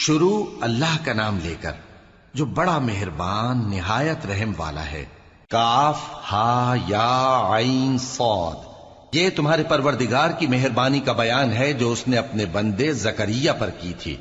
شروع اللہ کا نام لے کر جو بڑا مہربان نہایت رحم والا ہے۔ کاف ہا یا عین صاد، یہ تمہارے پروردگار کی مہربانی کا بیان ہے جو اس نے اپنے بندے زکریا پر کی تھی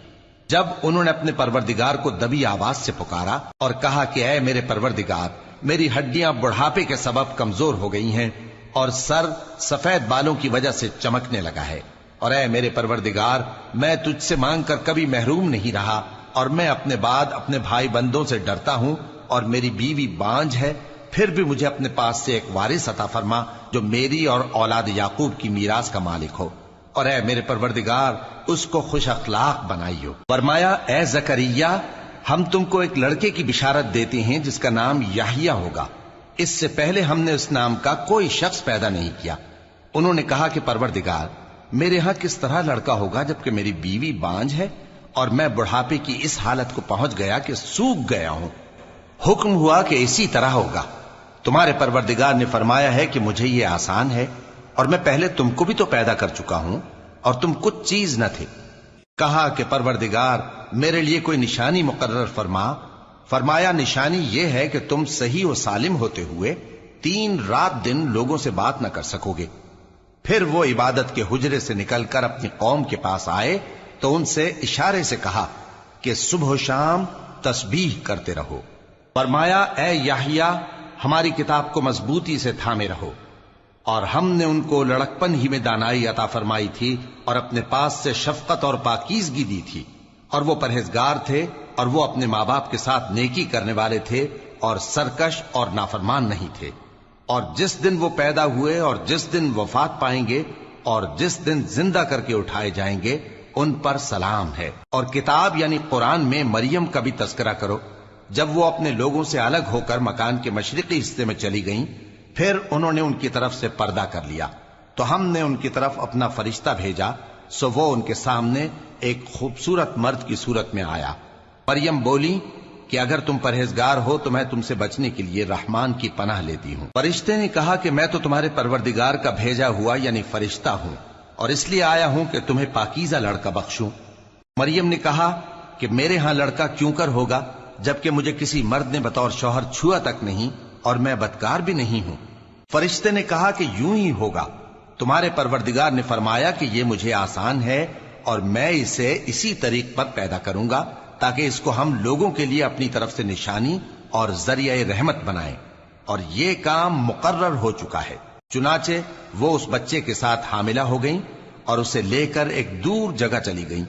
جب انہوں نے اپنے پروردگار کو دبی آواز سے پکارا اور کہا کہ اے میرے پروردگار، میری ہڈیاں بڑھاپے کے سبب کمزور ہو گئی ہیں اور سر سفید بالوں کی وجہ سے چمکنے لگا ہے، اور اے میرے پروردگار، میں تجھ سے مانگ کر کبھی محروم نہیں رہا، اور میں اپنے بعد اپنے بھائی بندوں سے ڈرتا ہوں، اور میری بیوی بانجھ ہے، پھر بھی مجھے اپنے پاس سے ایک وارث عطا فرما جو میری اور اولاد یعقوب کی میراث کا مالک ہو، اور اے میرے پروردگار، اس کو خوش اخلاق بنائیو۔ فرمایا اے زکریا، ہم تم کو ایک لڑکے کی بشارت دیتے ہیں جس کا نام یحییٰ ہوگا، اس سے پہلے ہم نے اس نام کا کوئی شخص پیدا نہیں کیا۔ انہوں نے کہا کہ پروردگار، میرے ہاں کس طرح لڑکا ہوگا جبکہ میری بیوی بانجھ ہے اور میں بڑھاپے کی اس حالت کو پہنچ گیا کہ سوکھ گیا ہوں۔ حکم ہوا کہ اسی طرح ہوگا۔ تمہارے پروردگار نے فرمایا ہے کہ مجھے یہ آسان ہے، اور میں پہلے تم کو بھی تو پیدا کر چکا ہوں اور تم کچھ چیز نہ تھے۔ کہا کہ پروردگار، میرے لیے کوئی نشانی مقرر فرما۔ فرمایا نشانی یہ ہے کہ تم صحیح و سالم ہوتے ہوئے 3 رات دن لوگوں سے بات نہ کر سکو گے۔ پھر وہ عبادت کے حجرے سے نکل کر اپنی قوم کے پاس آئے تو ان سے اشارے سے کہا کہ صبح و شام تسبیح کرتے رہو۔ فرمایا اے یحییٰ، ہماری کتاب کو مضبوطی سے تھامے رہو، اور ہم نے ان کو لڑکپن ہی میں دانائی عطا فرمائی تھی اور اپنے پاس سے شفقت اور پاکیزگی دی تھی، اور وہ پرہیزگار تھے اور وہ اپنے ماں باپ کے ساتھ نیکی کرنے والے تھے اور سرکش اور نافرمان نہیں تھے۔ اور جس دن وہ پیدا ہوئے اور جس دن وفات پائیں گے اور جس دن زندہ کر کے اٹھائے جائیں گے ان پر سلام ہے۔ اور کتاب یعنی قرآن میں مریم کا بھی تذکرہ کرو، جب وہ اپنے لوگوں سے الگ ہو کر مکان کے مشرقی حصے میں چلی گئیں، پھر انہوں نے ان کی طرف سے پردہ کر لیا تو ہم نے ان کی طرف اپنا فرشتہ بھیجا، سو وہ ان کے سامنے ایک خوبصورت مرد کی صورت میں آیا۔ مریم بولی کہ اگر تم پرہیزگار ہو تو میں تم سے بچنے کے لیے رحمان کی پناہ لیتی ہوں۔ فرشتے نے کہا کہ میں تو تمہارے پروردگار کا بھیجا ہوا یعنی فرشتہ ہوں، اور اس لیے آیا ہوں کہ تمہیں پاکیزہ لڑکا بخشوں۔ مریم نے کہا کہ میرے ہاں لڑکا کیوں کر ہوگا جبکہ مجھے کسی مرد نے بطور شوہر چھوا تک نہیں اور میں بدکار بھی نہیں ہوں۔ فرشتے نے کہا کہ یوں ہی ہوگا، تمہارے پروردگار نے فرمایا کہ یہ مجھے آسان ہے اور میں اسے اسی طریق پر پیدا کروں گا تاکہ اس کو ہم لوگوں کے لیے اپنی طرف سے نشانی اور ذریعہ رحمت بنائیں، اور یہ کام مقرر ہو چکا ہے۔ چنانچہ وہ اس بچے کے ساتھ حاملہ ہو گئیں اور اسے لے کر ایک دور جگہ چلی گئیں۔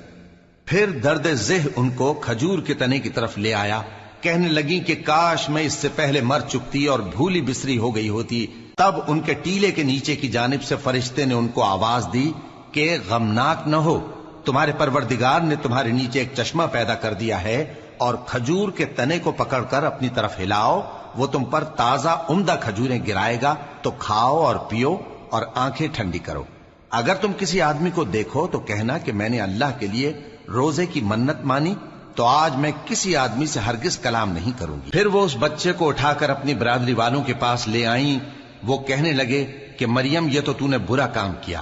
پھر درد ذہ ان کو کھجور کے تنے کی طرف لے آیا، کہنے لگی کہ کاش میں اس سے پہلے مر چکتی اور بھولی بسری ہو گئی ہوتی۔ تب ان کے ٹیلے کے نیچے کی جانب سے فرشتے نے ان کو آواز دی کہ غمناک نہ ہو، تمہارے پروردگار نے تمہارے نیچے ایک چشمہ پیدا کر دیا ہے، اور کھجور کے تنے کو پکڑ کر اپنی طرف ہلاؤ، وہ تم پر تازہ عمدہ کھجوریں گرائے گا، تو کھاؤ اور پیو اور آنکھیں ٹھنڈی کرو۔ اگر تم کسی آدمی کو دیکھو تو کہنا کہ میں نے اللہ کے لیے روزے کی منت مانی، تو آج میں کسی آدمی سے ہرگز کلام نہیں کروں گی۔ پھر وہ اس بچے کو اٹھا کر اپنی برادری والوں کے پاس لے آئیں۔ وہ کہنے لگے کہ مریم، یہ تو نے برا کام کیا۔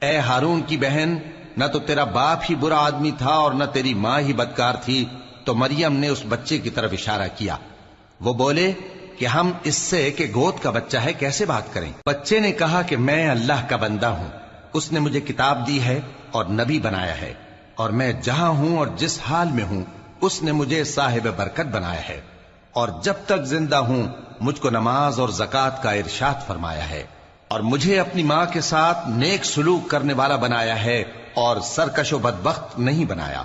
اے ہارون کی بہن، نہ تو تیرا باپ ہی برا آدمی تھا اور نہ تیری ماں ہی بدکار تھی۔ تو مریم نے اس بچے کی طرف اشارہ کیا۔ وہ بولے کہ ہم اس سے کہ گود کا بچہ ہے کیسے بات کریں؟ بچے نے کہا کہ میں اللہ کا بندہ ہوں، اس نے مجھے کتاب دی ہے اور نبی بنایا ہے، اور میں جہاں ہوں اور جس حال میں ہوں اس نے مجھے صاحب برکت بنایا ہے، اور جب تک زندہ ہوں مجھ کو نماز اور زکوٰۃ کا ارشاد فرمایا ہے، اور مجھے اپنی ماں کے ساتھ نیک سلوک کرنے والا بنایا ہے اور سرکش و بدبخت نہیں بنایا،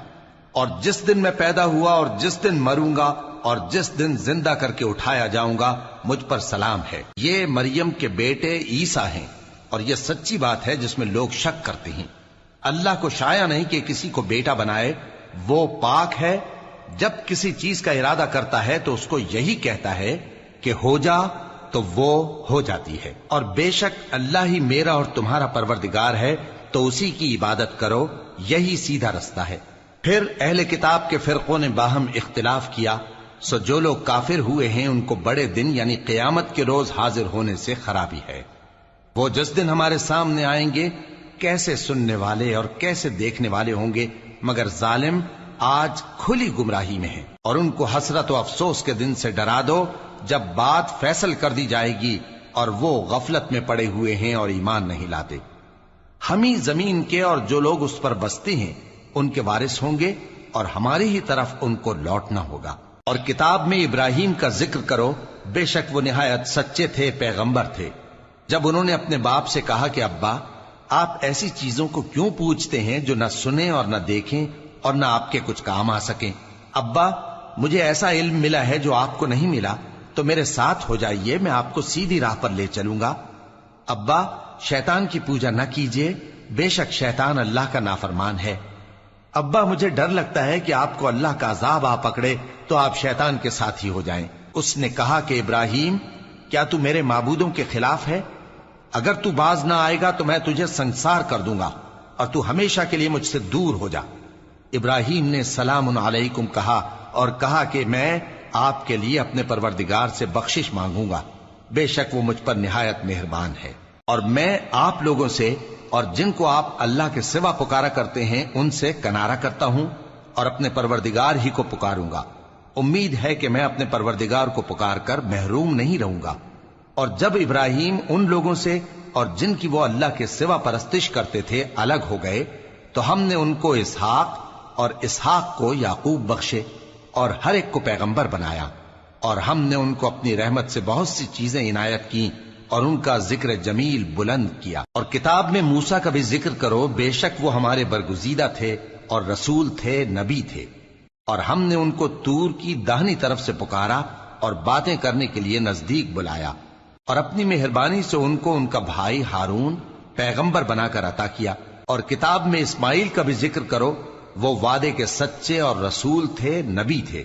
اور جس دن میں پیدا ہوا اور جس دن مروں گا اور جس دن زندہ کر کے اٹھایا جاؤں گا مجھ پر سلام ہے۔ یہ مریم کے بیٹے عیسیٰ ہیں، اور یہ سچی بات ہے جس میں لوگ شک کرتے ہیں۔ اللہ کو شایع نہیں کہ کسی کو بیٹا بنائے، وہ پاک ہے، جب کسی چیز کا ارادہ کرتا ہے تو اس کو یہی کہتا ہے کہ ہو جا تو وہ ہو جاتی ہے، اور بے شک اللہ ہی میرا اور تمہارا پروردگار ہے، تو اسی کی عبادت کرو، یہی سیدھا رستہ ہے۔ پھر اہل کتاب کے فرقوں نے باہم اختلاف کیا، سو جو لوگ کافر ہوئے ہیں ان کو بڑے دن یعنی قیامت کے روز حاضر ہونے سے خرابی ہے۔ وہ جس دن ہمارے سامنے آئیں گے کیسے سننے والے اور کیسے دیکھنے والے ہوں گے، مگر ظالم آج کھلی گمراہی میں ہیں، اور ان کو حسرت و افسوس کے دن سے ڈرا دو جب بات فیصل کر دی جائے گی اور وہ غفلت میں پڑے ہوئے ہیں اور ایمان نہیں لاتے۔ ہم ہی زمین کے اور جو لوگ اس پر بستے ہیں ان کے وارث ہوں گے، اور ہماری ہی طرف ان کو لوٹنا ہوگا۔ اور کتاب میں ابراہیم کا ذکر کرو، بے شک وہ نہایت سچے تھے، پیغمبر تھے۔ جب انہوں نے اپنے باپ سے کہا کہ ابا، آپ ایسی چیزوں کو کیوں پوچھتے ہیں جو نہ سنیں اور نہ دیکھیں اور نہ آپ کے کچھ کام آ سکیں؟ ابا، مجھے ایسا علم ملا ہے جو آپ کو نہیں ملا، تو میرے ساتھ ہو جائیے، میں آپ کو سیدھی راہ پر لے چلوں گا۔ ابا، شیطان کی پوجا نہ کیجیے، بے شک شیطان اللہ کا نافرمان ہے۔ ابا، مجھے ڈر لگتا ہے کہ آپ کو اللہ کا عذاب آ پکڑے تو آپ شیطان کے ساتھی ہو جائیں۔ اس نے کہا کہ ابراہیم، کیا تو میرے معبودوں کے خلاف ہے؟ اگر تو باز نہ آئے گا تو میں تجھے سنسار کر دوں گا اور تو ہمیشہ کے لیے مجھ سے دور ہو جا۔ ابراہیم نے سلام علیکم کہا اور کہا کہ میں آپ کے لیے اپنے پروردگار سے بخشش مانگوں گا، بے شک وہ مجھ پر نہایت مہربان ہے۔ اور میں آپ لوگوں سے اور جن کو آپ اللہ کے سوا پکارا کرتے ہیں ان سے کنارہ کرتا ہوں اور اپنے پروردگار ہی کو پکاروں گا۔ امید ہے کہ میں اپنے پروردگار کو پکار کر محروم نہیں رہوں گا۔ اور جب ابراہیم ان لوگوں سے اور جن کی وہ اللہ کے سوا پرستش کرتے تھے الگ ہو گئے تو ہم نے ان کو اسحاق اور اسحاق کو یعقوب بخشے اور ہر ایک کو پیغمبر بنایا، اور ہم نے ان کو اپنی رحمت سے بہت سی چیزیں عنایت کی اور ان کا ذکر جمیل بلند کیا۔ اور کتاب میں موسیٰ کا بھی ذکر کرو، بے شک وہ ہمارے برگزیدہ تھے اور رسول تھے، نبی تھے، اور ہم نے ان کو طور کی داہنی طرف سے پکارا اور باتیں کرنے کے لیے نزدیک بلایا، اور اپنی مہربانی سے ان کو ان کا بھائی ہارون پیغمبر بنا کر عطا کیا۔ اور کتاب میں اسماعیل کا بھی ذکر کرو، وہ وعدے کے سچے اور رسول تھے، نبی تھے،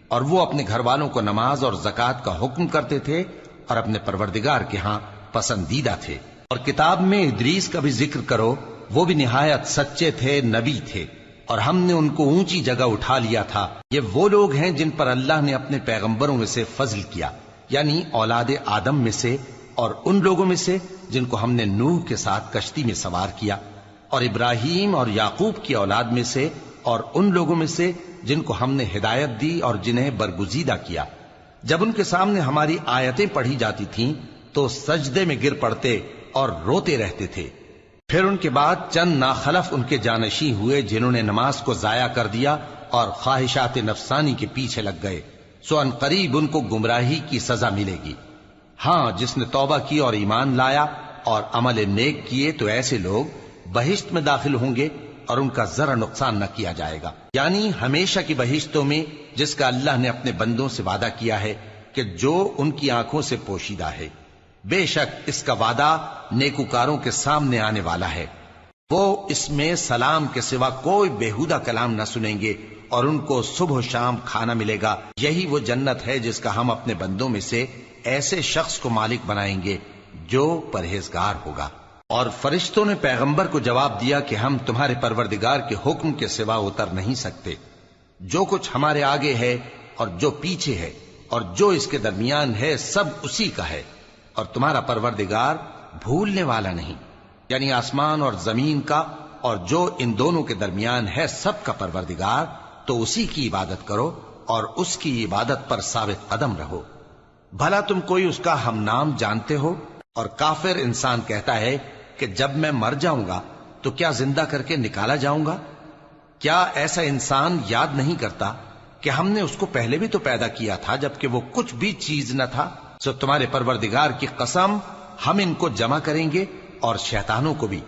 اور وہ اپنے گھر والوں کو نماز اور زکوٰۃ کا حکم کرتے تھے اور اپنے پروردگار کے ہاں پسندیدہ تھے۔ اور کتاب میں ادریس کا بھی ذکر کرو، وہ بھی نہایت سچے تھے، نبی تھے، اور ہم نے ان کو اونچی جگہ اٹھا لیا تھا۔ یہ وہ لوگ ہیں جن پر اللہ نے اپنے پیغمبروں میں سے فضل کیا، یعنی اولاد آدم میں سے، اور ان لوگوں میں سے جن کو ہم نے نوح کے ساتھ کشتی میں سوار کیا، اور ابراہیم اور یعقوب کی اولاد میں سے، اور ان لوگوں میں سے جن کو ہم نے ہدایت دی اور جنہیں برگزیدہ کیا۔ جب ان کے سامنے ہماری آیتیں پڑھی جاتی تھیں تو سجدے میں گر پڑتے اور روتے رہتے تھے۔ پھر ان کے بعد چند ناخلف ان کے جانشین ہوئے جنہوں نے نماز کو ضائع کر دیا اور خواہشات نفسانی کے پیچھے لگ گئے، سو ان قریب ان کو گمراہی کی سزا ملے گی۔ ہاں، جس نے توبہ کی اور ایمان لایا اور عمل نیک کیے تو ایسے لوگ بہشت میں داخل ہوں گے اور ان کا ذرا نقصان نہ کیا جائے گا، یعنی ہمیشہ کی بہشتوں میں جس کا اللہ نے اپنے بندوں سے وعدہ کیا ہے کہ جو ان کی آنکھوں سے پوشیدہ ہے۔ بے شک اس کا وعدہ نیکوکاروں کے سامنے آنے والا ہے، وہ اس میں سلام کے سوا کوئی بیہودہ کلام نہ سنیں گے اور ان کو صبح و شام کھانا ملے گا۔ یہی وہ جنت ہے جس کا ہم اپنے بندوں میں سے ایسے شخص کو مالک بنائیں گے جو پرہیزگار ہوگا۔ اور فرشتوں نے پیغمبر کو جواب دیا کہ ہم تمہارے پروردگار کے حکم کے سوا اتر نہیں سکتے، جو کچھ ہمارے آگے ہے اور جو پیچھے ہے اور جو اس کے درمیان ہے سب اسی کا ہے، اور تمہارا پروردگار بھولنے والا نہیں، یعنی آسمان اور زمین کا اور جو ان دونوں کے درمیان ہے سب کا پروردگار، تو اسی کی عبادت کرو اور اس کی عبادت پر ثابت قدم رہو۔ بھلا تم کوئی اس کا ہم نام جانتے ہو؟ اور کافر انسان کہتا ہے کہ جب میں مر جاؤں گا تو کیا زندہ کر کے نکالا جاؤں گا؟ کیا ایسا انسان یاد نہیں کرتا کہ ہم نے اس کو پہلے بھی تو پیدا کیا تھا جبکہ وہ کچھ بھی چیز نہ تھا؟ سو تمہارے پروردگار کی قسم، ہم ان کو جمع کریں گے اور شیطانوں کو بھی،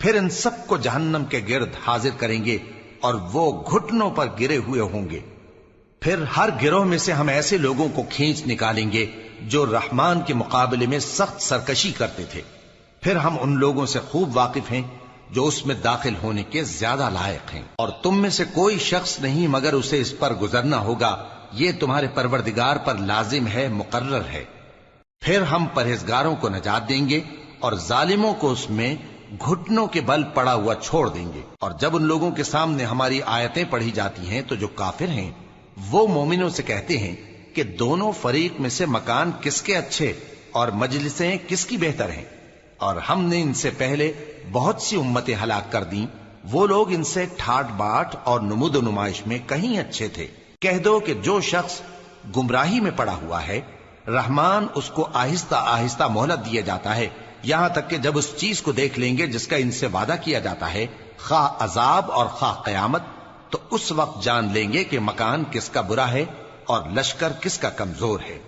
پھر ان سب کو جہنم کے گرد حاضر کریں گے اور وہ گھٹنوں پر گرے ہوئے ہوں گے۔ پھر ہر گروہ میں سے ہم ایسے لوگوں کو کھینچ نکالیں گے جو رحمان کے مقابلے میں سخت سرکشی کرتے تھے، پھر ہم ان لوگوں سے خوب واقف ہیں جو اس میں داخل ہونے کے زیادہ لائق ہیں، اور تم میں سے کوئی شخص نہیں مگر اسے اس پر گزرنا ہوگا، یہ تمہارے پروردگار پر لازم ہے، مقرر ہے۔ پھر ہم پرہیزگاروں کو نجات دیں گے اور ظالموں کو اس میں گھٹنوں کے بل پڑا ہوا چھوڑ دیں گے۔ اور جب ان لوگوں کے سامنے ہماری آیتیں پڑھی جاتی ہیں تو جو کافر ہیں وہ مومنوں سے کہتے ہیں کہ دونوں فریق میں سے مکان کس کے اچھے اور مجلسیں کس کی بہتر ہیں، اور ہم نے ان سے پہلے بہت سی امتیں ہلاک کر دیں وہ لوگ ان سے ٹھاٹ باٹ اور نمود و نمائش میں کہیں اچھے تھے۔ کہہ دو کہ جو شخص گمراہی میں پڑا ہوا ہے، رحمان اس کو آہستہ آہستہ مہلت دیا جاتا ہے، یہاں تک کہ جب اس چیز کو دیکھ لیں گے جس کا ان سے وعدہ کیا جاتا ہے، خواہ عذاب اور خواہ قیامت، تو اس وقت جان لیں گے کہ مکان کس کا برا ہے اور لشکر کس کا کمزور ہے۔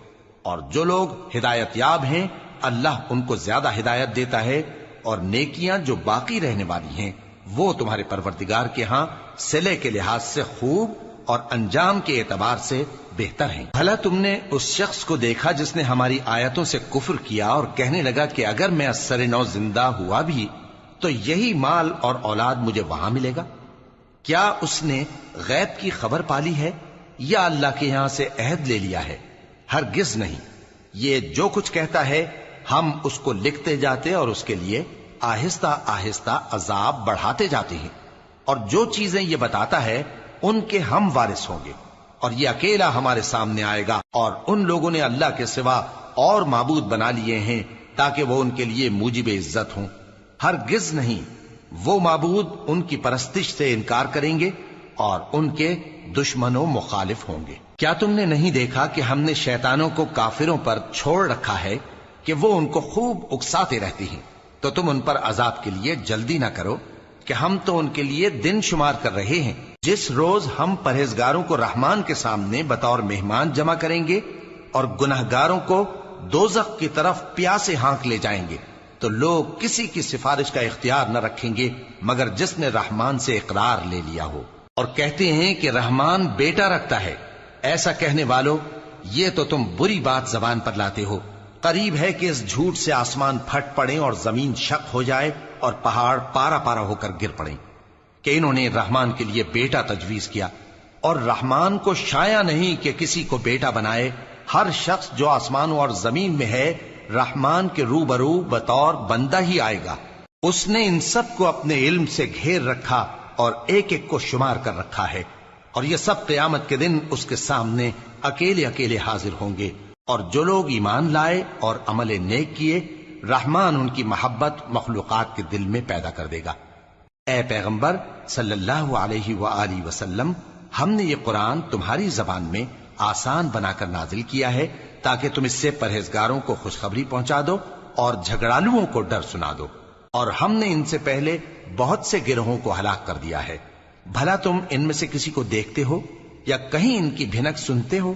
اور جو لوگ ہدایت یاب ہیں اللہ ان کو زیادہ ہدایت دیتا ہے، اور نیکیاں جو باقی رہنے والی ہیں وہ تمہارے پروردگار کے ہاں صلے کے لحاظ سے خوب اور انجام کے اعتبار سے بہتر ہیں۔ بھلا تم نے اس شخص کو دیکھا جس نے ہماری آیتوں سے کفر کیا اور کہنے لگا کہ اگر میں اثر نو زندہ ہوا بھی تو یہی مال اور اولاد مجھے وہاں ملے گا؟ کیا اس نے غیب کی خبر پالی ہے یا اللہ کے یہاں سے عہد لے لیا ہے؟ ہرگز نہیں، یہ جو کچھ کہتا ہے ہم اس کو لکھتے جاتے اور اس کے لیے آہستہ آہستہ عذاب بڑھاتے جاتے ہیں، اور جو چیزیں یہ بتاتا ہے ان کے ہم وارث ہوں گے، اور یہ اکیلا ہمارے سامنے آئے گا۔ اور ان لوگوں نے اللہ کے سوا اور معبود بنا لیے ہیں تاکہ وہ ان کے لیے موجب عزت ہوں۔ ہرگز نہیں، وہ معبود ان کی پرستش سے انکار کریں گے اور ان کے دشمن و مخالف ہوں گے۔ کیا تم نے نہیں دیکھا کہ ہم نے شیطانوں کو کافروں پر چھوڑ رکھا ہے کہ وہ ان کو خوب اکساتے رہتے ہیں؟ تو تم ان پر عذاب کے لیے جلدی نہ کرو کہ ہم تو ان کے لیے دن شمار کر رہے ہیں۔ جس روز ہم پرہیزگاروں کو رحمان کے سامنے بطور مہمان جمع کریں گے اور گناہگاروں کو دوزخ کی طرف پیاسے ہانک لے جائیں گے، تو لوگ کسی کی سفارش کا اختیار نہ رکھیں گے مگر جس نے رحمان سے اقرار لے لیا ہو۔ اور کہتے ہیں کہ رحمان بیٹا رکھتا ہے۔ ایسا کہنے والوں، یہ تو تم بری بات زبان پر لاتے ہو۔ قریب ہے کہ اس جھوٹ سے آسمان پھٹ پڑے اور زمین شق ہو جائے اور پہاڑ پارا پارا ہو کر گر پڑیں کہ انہوں نے رحمان کے لیے بیٹا تجویز کیا، اور رحمان کو شایع نہیں کہ کسی کو بیٹا بنائے۔ ہر شخص جو آسمانوں اور زمین میں ہے رحمان کے روبرو بطور بندہ ہی آئے گا۔ اس نے ان سب کو اپنے علم سے گھیر رکھا اور ایک ایک کو شمار کر رکھا ہے، اور یہ سب قیامت کے دن اس کے سامنے اکیلے اکیلے حاضر ہوں گے۔ اور جو لوگ ایمان لائے اور عمل نیک کیے، رحمان ان کی محبت مخلوقات کے دل میں پیدا کر دے گا۔ اے پیغمبر صلی اللہ علیہ وآلہ وسلم، ہم نے یہ قرآن تمہاری زبان میں آسان بنا کر نازل کیا ہے تاکہ تم اس سے پرہیزگاروں کو خوشخبری پہنچا دو اور جھگڑالوؤں کو ڈر سنا دو۔ اور ہم نے ان سے پہلے بہت سے گروہوں کو ہلاک کر دیا ہے۔ بھلا تم ان میں سے کسی کو دیکھتے ہو یا کہیں ان کی بھنک سنتے ہو؟